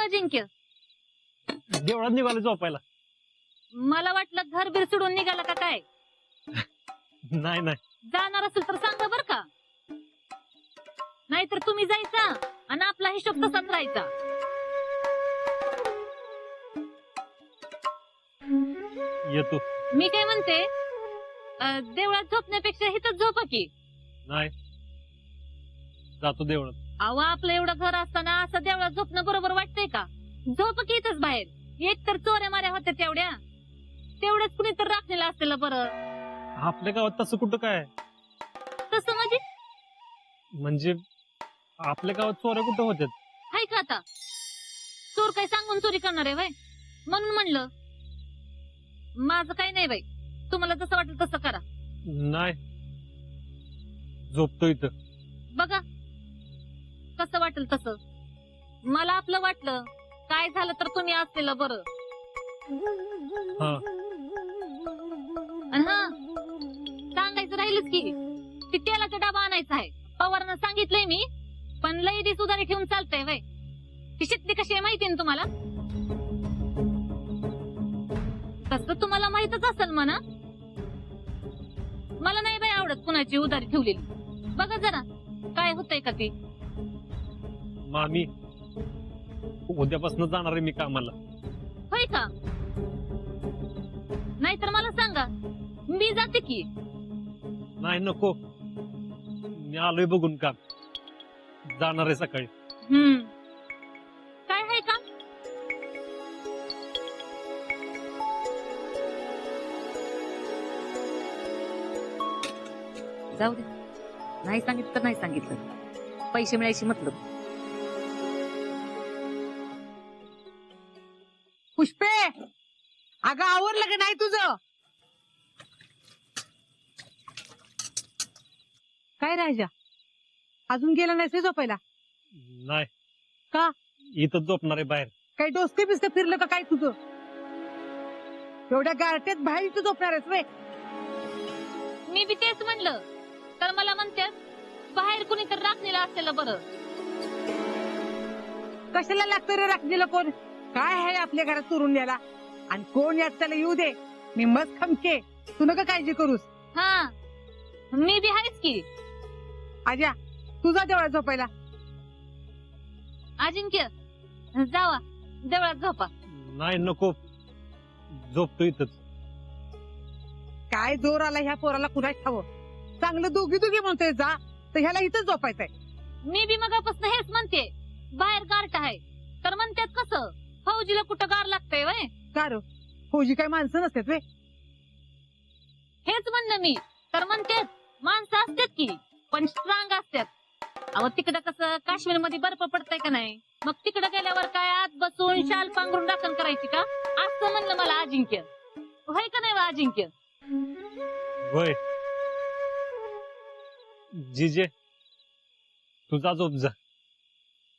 अजिंक्य? देवळात निघालो झोपायला. मला वाटलं घर बीर सोडून निघाला का काय. नाही नाही, जाणार असेल तर सांगा बर का, नाहीतर तुम्ही जायचा आणि आपला हिशोब तसाच राहायचा. येतो. मी काय म्हणते, देवळात झोपण्यापेक्षा इथंच झोपा की. नाही, जातो देवळात. अहो, आपलं एवढं घर असताना असं देवळात झोपणं बरोबर वाटतंय का? झोप की इथंच बाहेर. एक तर चोऱ्या माऱ्या होत्या तेवढ्याच कुणी तर राखलेलं असलेलं बरं. आपल्या गावात तसं कुठं काय? तसं म्हणजे आपल्या गावात चोऱ्या कुठं होत्यात? हाय का आता? चोर काय सांगून चोरी करणार आहे वय? म्हणून म्हणलं. माझं काही नाही बाई, तुम्हाला जसं वाटेल तसं करा. नाही, झोपतो इथं. बघा कसं वाटेल तसं. मला आपलं वाटलं, काय झालं तर तुम्ही असलेलं बरं. हा, आणि हा, सांगायचं राहिलच की, ती तेलाचा डबा आणायचा आहे. पवारांना सांगितलंय मी, पण लई दिवस उधारी ठेवून चालतंय वय. ती शिकली कशी आहे माहिती ना तुम्हाला? तसं तुम्हाला माहितच असेल म्हणा. मला नाही बाई आवडत कुणाची उधारी ठेवलेली. बघा जरा काय होतंय का ती. मामी, उद्यापासून जाणार आहे मी कामाला. होय का? नाहीतर मला सांगा, मी जाते की. नाही, नको, मी आलोय बघून काम. जाणार आहे सकाळी. काय आहे का? जाऊ दे, नाही सांगितलं तर नाही सांगितलं. पैसे मिळायची मतलब. पुष्पे, अगं आवरलं का नाही तुझं? काय राजा, अजून गेला नाही झोपायला? नाही. का? इथंच झोपणार आहे बाहेर. काही डोसके बिस्के फिरलं का काय तुझं? एवढ्या गारट्यात बाहेर इथं झोपणार आहेस वे? मी बी तेच म्हणलं, तर मला म्हणतात बाहेर कुणी तर राखलेलं असलेलं बरं. कशाला लागतं रे राखलेलं कोण? काय आहे आपल्या घरात चोरून न्यायला? आणि कोण यात त्याला येऊ दे, मी मस्त खमके. तू नका काळजी करूस. हा, मी बी आहेच की. आजा, तुझा देवळात झोपायला. अजिंक्य, जावा देवळात झोपा. नाही, नको, झोपतो इथंच. काय जोर आला ह्या पोराला कुणाच ठावं. चांगलं दोघी दोघी म्हणतोय जा, तर ह्याला इथंच झोपायचंय. मी बी मगापासून हेच म्हणते, बाहेर गारठ आहे. तर म्हणतात कसं, फौजीला कुठं गार लागतंय वय? कार फौजी काय माणसं नसतात वे? हेच म्हणलं मी. तर म्हणतात माणसं असतात की, पण स्ट्रॉंग असतात. अहो, तिकडं कसं काश्मीर मध्ये बर्फ पडतय का नाही, मग तिकडं गेल्यावर काय आत बसून शाल पांघरून राखण करायची का? असं म्हणलं मला अजिंक्य. होय का नाही अजिंक्य? होय. जीजे, तुझा झोप जा,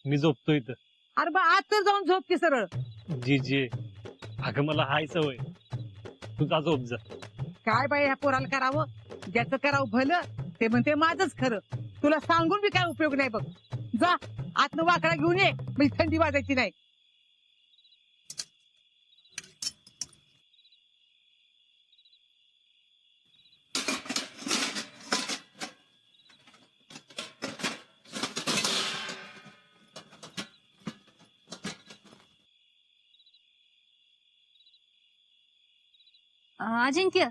मी झोपतो इथं. अरे बा, आज तर जाऊन झोप की सरळ. जीजे, अगं मला हाय सवय. तुझा झोप जा. काय बाई ह्या पोराला करावं? ज्याचं करावं भलं ते म्हणते माझंच खरं. तुला सांगून बी काय उपयोग नाही बघ. जा आतनं वाकडा घेऊन ये, म्हणजे थंडी वाजायची नाही. अजिंक्य,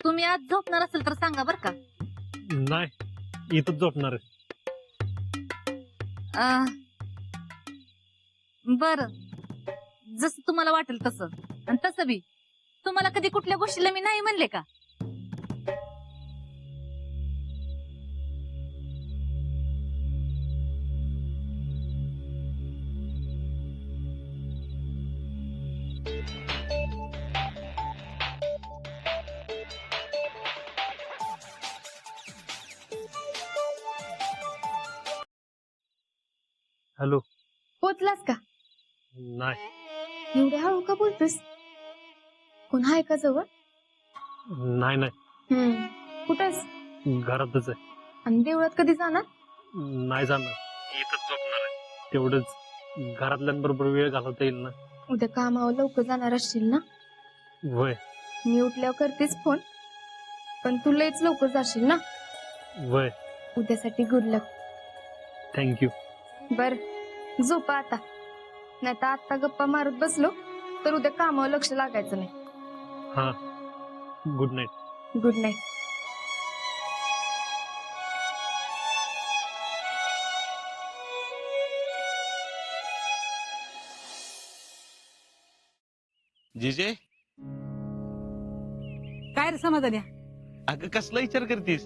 तुम्ही आज झोपणार असेल तर सांगा बर का. नाही, इथंच झोपणार आहे. बर, जसं तुम्हाला वाटेल तसं. आणि तसं बी तुम्हाला कधी कुठल्या गोष्टीला मी नाही म्हणले का? हॅलो. पोचलास का? नाही. एवढ्या हळू का बोलतोस? कोण आहे का जवळ? नाही नाही, कुठेस? घरातच आहे. आणि देवळात कधी जाणार? नाही जाणार, इथंच झोपणार आहे. तेवढंच घरातल्यांबरोबर वेळ घालवता येईल ना. उद्या कामावर लवकर जाणार असशील ना? वय मी उठल्यावर करतेच फोन, पण तू लयच लवकर जाशील ना? वय उद्यासाठी गुड लक. थँक्यू. बर, झोपा आता. नाही तर आता गप्पा मारत बसलो तर उद्या कामावर लक्ष लागायचं नाही. हा, गुड नाईट. Good night. जीजे, काय रे समाधान्या? अगं कसला विचार करतीस?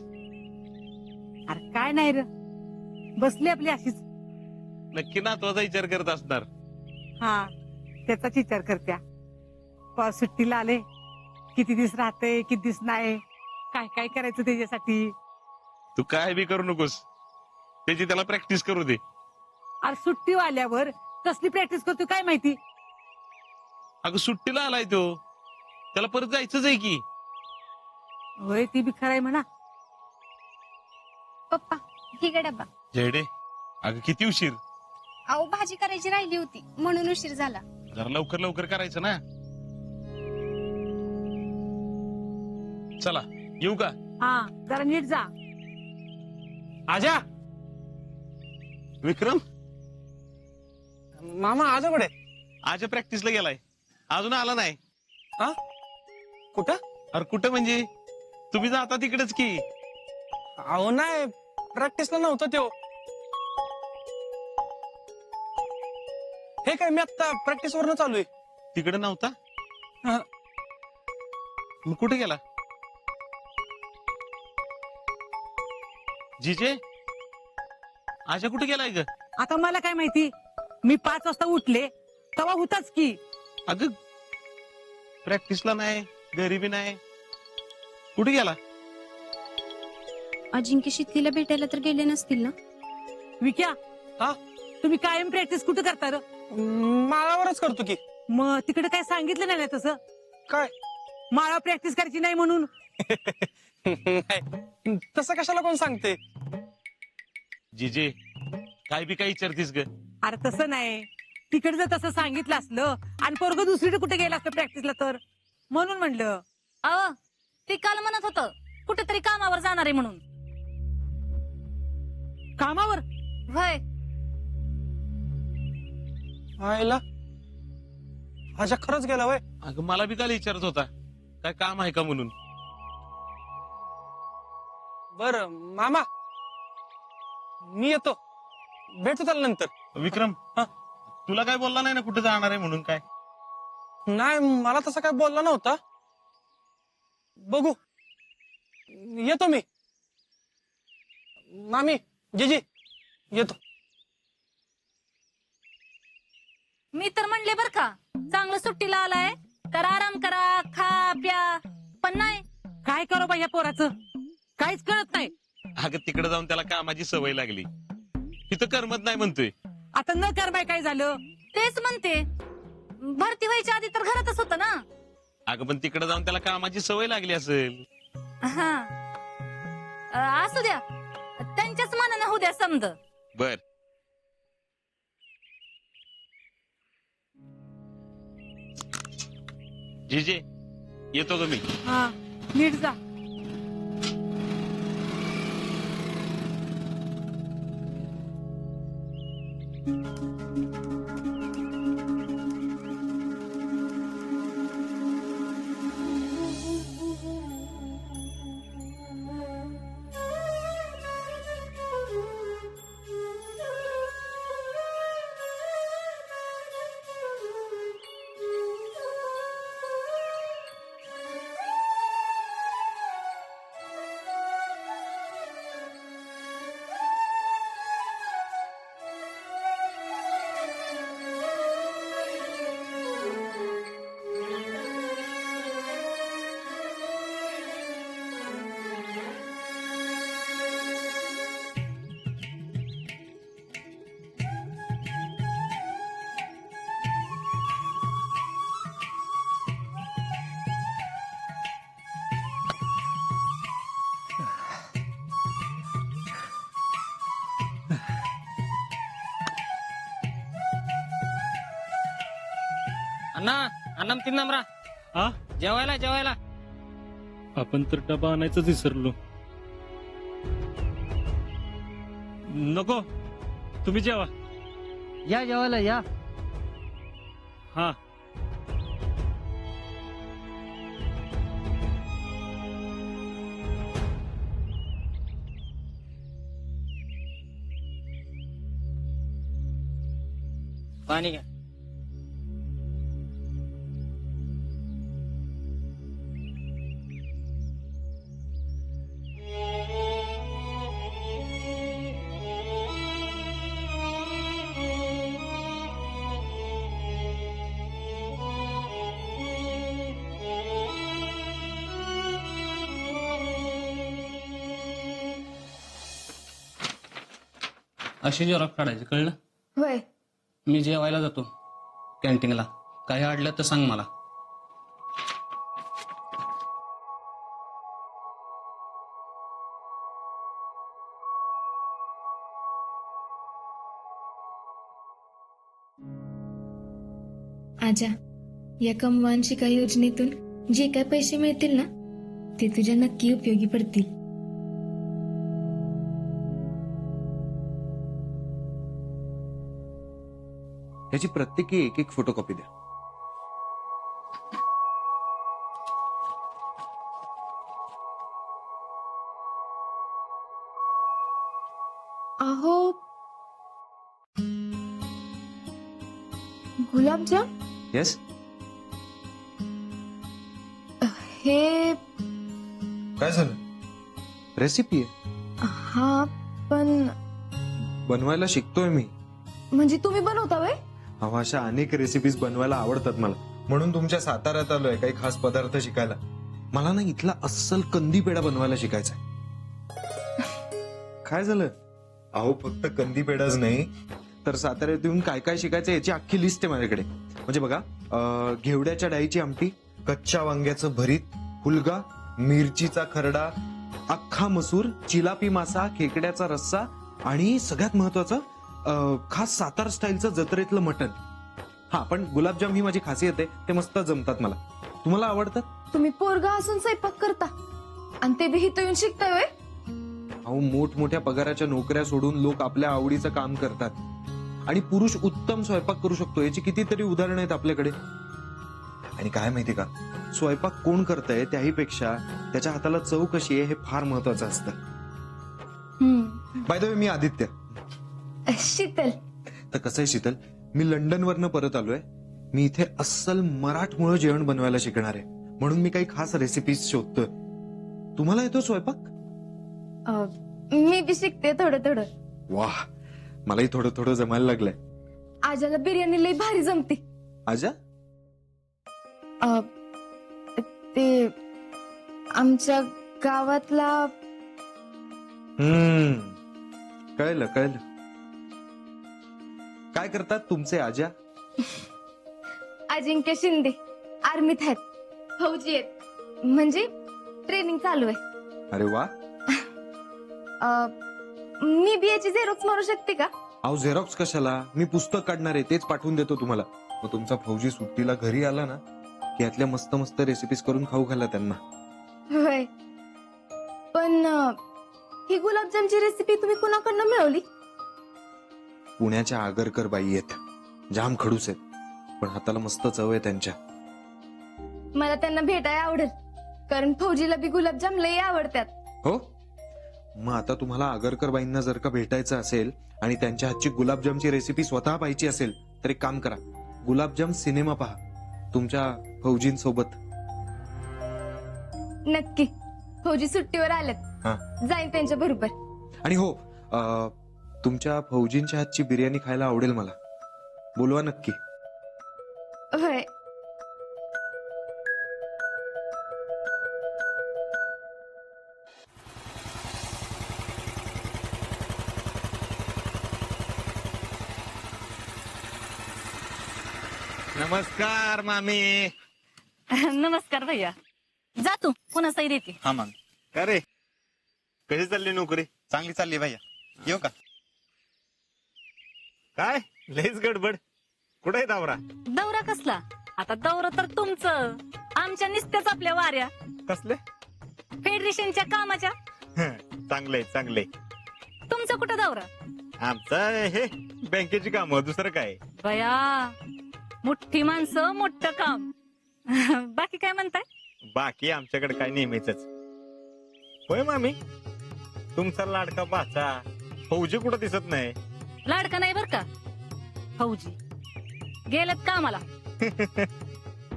अरे काय नाही रे, बसली आपली अशीच. नक्की नातवाचा विचार करत असणार. हा, त्याचाच विचार करत्या. पाऊस सुट्टीला आले, किती दिवस राहते किती दिवस नाही, काय काय करायचं त्याच्यासाठी. तू काय बी करू नकोस, त्याची त्याला प्रॅक्टिस करू दे. अरे सुट्टी आल्यावर कसली प्रॅक्टिस करतो काय माहिती. अगं सुट्टीला आलाय तो, त्याला परत जायचंच आहे की. होय, ती बी खरंय म्हणा. पप्पा, ठीक आहे डब्बा. जयडे, अगं किती उशीर. अहो, भाजी करायची राहिली होती म्हणून उशीर झाला. जरा लवकर लवकर करायचं ना. चला येऊ का? हा, जरा नीट जा. आजा, विक्रम, मामा आजा कुठे? आज प्रॅक्टिसला गेलाय, अजून आला नाही. कुठं? अरे कुठं म्हणजे, तुम्ही जाता तिकडेच की. अहो नाही, प्रॅक्टिसला नव्हता त्यो. हे काय, मी आता प्रॅक्टिस वरनं चालू आहे. तिकडे नव्हता? हा. मग कुठे गेला? जीजे, आजा कुठे गेलाय ग? आता मला काय माहिती, मी 5 वाजता उठले तेव्हा होताच की. अगं प्रॅक्टिसला नाही, घरी बी नाही, कुठे गेला? अजिंक्य शितलीला भेटायला तर गेले नसतील ना? विक्या, हा? तुम्ही कायम प्रॅक्टिस कुठं करता र? माळावरच करतो की. मग तिकडे काय सांगितलं नाही ना तसं? काय? माळा प्रॅक्टिस करायची नाही म्हणून. नाही, तसं कशाला कोण सांगते? जीजे, काय बी काय विचारतीस ग? अरे तसं नाही, तिकडे जर तसं सांगितलं असलं आणि पोरग दुसरीकडे कुठे गेलं असतं प्रॅक्टिसला तर, म्हणून म्हणलं. ते काल म्हणत होतं कुठेतरी कामावर जाणार आहे म्हणून. कामावर? वय आईला, आजा खरंच गेला वय? अगं मला बी काल विचारत होता, काय काम आहे का म्हणून. बर मामा, मी येतो, भेटतो त्याला नंतर. विक्रम, हा? तुला काय बोलला नाही ना कुठे जाणार आहे म्हणून? काय नाही, मला तसं काय बोलला नव्हता. बघू, येतो मी. मामी, जीजी, येतो. मी तर म्हणले बर का, चांगलं सुट्टीला आलाय तर आराम करा, खा प्या, पण नाही. काय करो बा या पोराचं, काहीच कळत नाही. अगं तिकडे जाऊन त्याला कामाची सवय लागली, तिथं करमत नाही म्हणतोय. आता न कर बाय, काय झालं? तेच म्हणते, भरती व्हायच्या आधी तर घरातच होतं ना. अगं पण तिकडे जाऊन त्याला कामाची सवय लागली असेल. हा, असू द्या, त्यांच्याच मनानं होऊ द्या समज. बर. जीजे, येतो ग मी. हा, नीट जा. अण्णा अण्णा तीन नंबरा हा जेवायला जेवायला. आपण तर डबा आणायचंच विसरलो. नको, तुम्ही जेवा. या जेवायला या. हा पाणी घ्या. अशी झेरॉक्स काढायची, कळलं? होय. मी जेवायला जातो कॅन्टीनला. काही अडलं तर सांग मला. आजा, या कमवान शिका योजनेतून जे काय पैसे मिळतील ना ते तुझ्या नक्की उपयोगी पडतील. याची प्रत्येकी एक एक फोटोकॉपी द्या. अहो, गुलाबजाम येस. हे काय झालं? रेसिपी आहे, हा, पण बनवायला शिकतोय मी. म्हणजे तुम्ही बनवता वय? अहो, अशा अनेक रेसिपीज बनवायला आवडतात मला, म्हणून तुमच्या साताऱ्यात आलोय काही खास पदार्थ शिकायला. मला ना इथला अस्सल कंदी पेढा बनवायला शिकायचा. काय झालं? अहो, फक्त कंदी पेढाच नाही तर साताऱ्यात येऊन काय काय शिकायचं याची अख्खी लिस्ट आहे माझ्याकडे. म्हणजे बघा, घेवड्याच्या डाळीची आमटी, कच्च्या वांग्याचं भरीत, हुलगा, मिरचीचा खरडा, अख्खा मसूर, चिलापी मासा, खेकड्याचा रस्सा आणि सगळ्यात महत्वाचं खास सातार स्टाईलचं जत्रेतलं मटण. हा, पण गुलाबजाम ही माझी खासियत आहे, ते मस्त जमतात मला. तुम्हाला आवडतात? तुम्ही पोरगा असून स्वयंपाक करता आणि ते बी इथं येऊन शिकताय वय? अहो, मोठमोठ्या पगाराच्या नोकऱ्या सोडून लोक आपल्या आवडीचं काम करतात आणि पुरुष उत्तम स्वयंपाक करू शकतो याची कितीतरी उदाहरणं आहेत आपल्याकडे. आणि काय माहिती का, स्वयंपाक कोण करतंय त्याहीपेक्षा त्याच्या हाताला चव कशी आहे हे फार महत्वाचं असतं. बाय द वे, मी आदित्य. शीतल. तर कसं आहे शीतल, मी लंडनवरनं परत आलोय. मी इथे अस्सल मराठमोळं जेवण बनवायला शिकणार आहे, म्हणून मी काही खास रेसिपीज शोधतोय. तुम्हाला येतो स्वयंपाक? मी बी शिकते थोडं थोडं. वाह, मलाही थोडं थोडं जमायला लागलंय. आजाला बिर्याणी लई भारी जमते. आजा? ते आमच्या गावातला. कळलं कळलं. काय करतात तुमचे आजा? अजिंक्य शिंदे आर्मीत आहेत, फौजी आहेत, म्हणजे ट्रेनिंग चालू आहे. अरे वा. मी बीएची झेरॉक्स मारू शकते का? अहो, झेरॉक्स कशाला, मी पुस्तक काढणार आहे, तेच पाठवून देतो तुम्हाला. मग तुमचा फौजी सुट्टीला घरी आला ना की यातल्या मस्त मस्त रेसिपीज करून खाऊ घाला त्यांना. होय, पण ही गुलाबजामची रेसिपी तुम्ही कुणाकडनं मिळवली? पुण्याच्या आगरकर बाई आहेत, जाम खडूस आहेत, पण हाताला मस्त चव आहे त्यांच्या. मला त्यांना भेटायला आवडेल, कारण फौजीला बी गुलाबजाम लई आवडतात. हो, मग आता तुम्हाला आगरकर बाईंना जर का भेटायचं असेल आणि त्यांच्या हातची गुलाबजामची रेसिपी स्वतः पाहायची असेल तर एक काम करा, गुलाबजाम सिनेमा पहा तुमच्या फौजींसोबत. नक्की. फौजी सुट्टीवर आलेत, हा, जाईन त्यांच्या बरोबर. आणि हो, तुमच्या फौजींच्या हातची बिर्याणी खायला आवडेल मला, बोलवा नक्की. होय. नमस्कार मामी. नमस्कार भैया. जा तू, पुन्हा सही देते. हा मग. का रे, कशी चालली नोकरी? चांगली चालली भैया. येऊ का? काय लयच गडबड. कुठे आहे दावरा? दौरा कसला? आता दौरा तर तुमचं, आमच्या निस्त्याच आपल्या वाऱ्या कसले फेडरेशनच्या कामाच्या. चांगले चांगले. तुमचा कुठं दौरा? आमचं हे बँकेची कामं, दुसरं काय. बया, मोठी माणसं मोठं काम. बाकी काय म्हणताय? बाकी आमच्याकडे काय नेहमीच. होय मामी, तुमचा लाडका बाचा फौजी कुठं दिसत नाही. लाडका नाही बर का, फौजी गेलेत कामाला.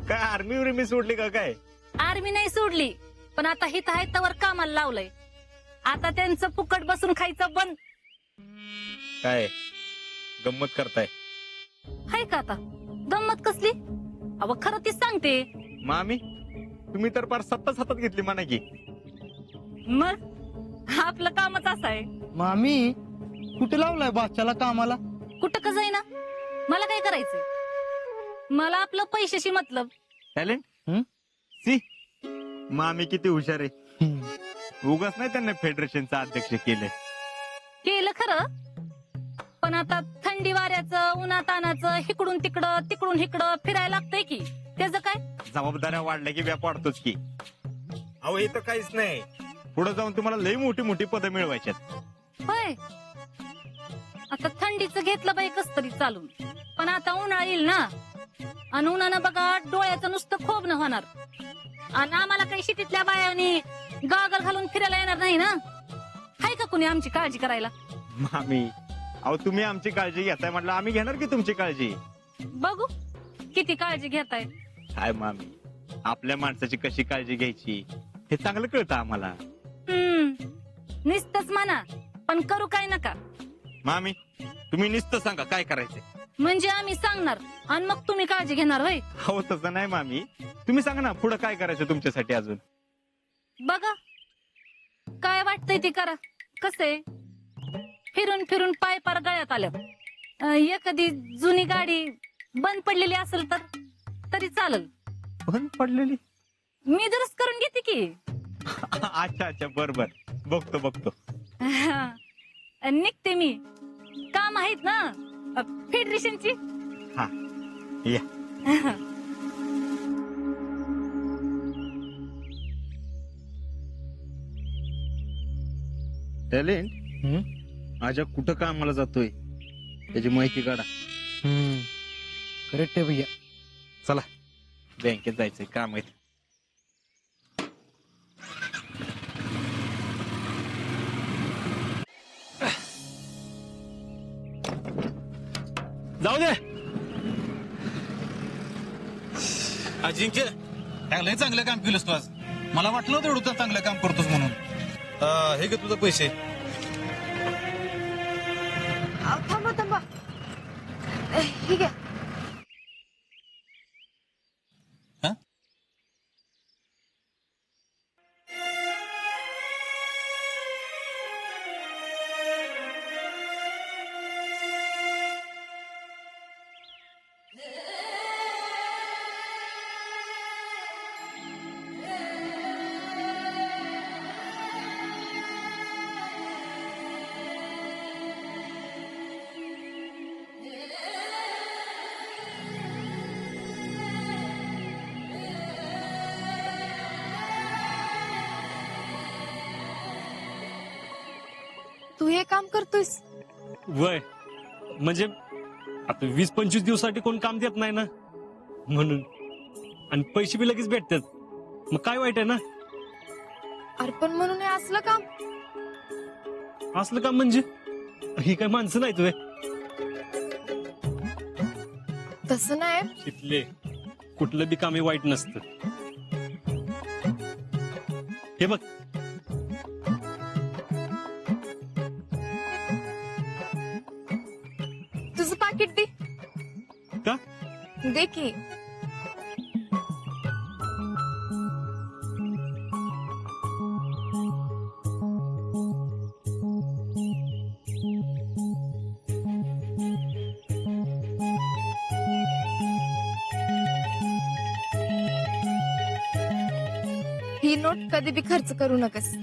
काय आर्मी उर्मी सोडली का काय? आर्मी नाही सोडली, पण आता हित आहे तवर कामाला लावलंय. आता त्यांचं फुकट बसून खायचं बंद. काय गंमत करताय? हाय का आता गंमत कसली? अव खरं तीच सांगते. मामी, तुम्ही तर फार सत्ताच हातात घेतली म्हणा की. मग आपलं कामच असं आहे. मामी कुठे लावलाय बाच्याला कामाला? कुठं का जाईना, मला काय करायचंय? मला आपलं पैशाशी मतलब. टॅलेंट सी, मामी किती हुशार आहे. उगाच नाही त्यांना फेडरेशनचा अध्यक्ष केलं खरं, पण आता थंडी वाऱ्याचं उन्हातानाचं इकडून तिकडं तिकडून इकडं फिरायला लागतंय की. त्याचं काय? जबाबदाऱ्या वाढल्या की व्याप वाढतोच की. अहो हे तर काहीच नाही, पुढे जाऊन तुम्हाला लई मोठी मोठी पदं मिळवायच्यात. होय, आता थंडीचं घेतलं बाई कस तरी चालून, पण आता उन्हाळा येईल ना, आणि उन्हानं बघा डोळ्याचं नुसतं खोबणं होणार. आणि आम्हाला काही शेतीतल्या बायानी गॉगल घालून फिरायला येणार नाही ना. हाय का कुणी आमची काळजी करायला? मामी, अहो तुम्ही आमची काळजी घेताय म्हटलं, आम्ही घेणार की तुमची काळजी. बघू किती काळजी घेताय. काय मामी, आपल्या माणसाची कशी काळजी घ्यायची हे चांगलं कळतं आम्हाला. नुसतंच म्हणा, पण करू काय नका. मामी, तुम्ही नुसतं सांगा काय करायचंय. म्हणजे आम्ही सांगणार आणि मग तुम्ही काळजी घेणार होय? हो तसं नाही मामी, तुम्ही सांगा ना पुढे काय करायचं तुमच्यासाठी अजून. बघा काय वाटतंय ते करा. कसे फिरून फिरून पाय पार गळ्यात आलं. एखादी जुनी गाडी बंद पडलेली असेल तर तरी चालेल. बंद पडलेली? मी दुरुस्त करून घेते की. अच्छा अच्छा, बर बर, बघतो बघतो. निघते मी, काम आहेत ना फेडरेशनची. हा या. टॅलेंट आजा कुठं कामाला जातोय त्याची माहिती काढा. करेक्ट आहे भैया. चला बँकेत जायचंय, काम आहे. जाऊ दे. अजिंक्य, लय चांगलं काम केलंस तू आज. मला वाटलं होतं एवढं चांगलं काम करतोस म्हणून. हे घे तुझं पैसे. थांबा थांबा, ठीक आहे. तू हे काम करतोयस? वय म्हणजे आता 20-25 दिवसासाठी कोण काम देत नाही ना, म्हणून. आणि पैसे बी लगेच भेटतात, मग काय वाईट आहे ना. अर्पण म्हणून हे असलं काम? असलं काम म्हणजे ही काय माणसं नाही तुझे. तसं नाही. इथले कुठलं बी काम हे वाईट नसतं. हे बघ, तुझं पाकिट दे. का? दे की. ही नोट कधी बी खर्च करू नकस.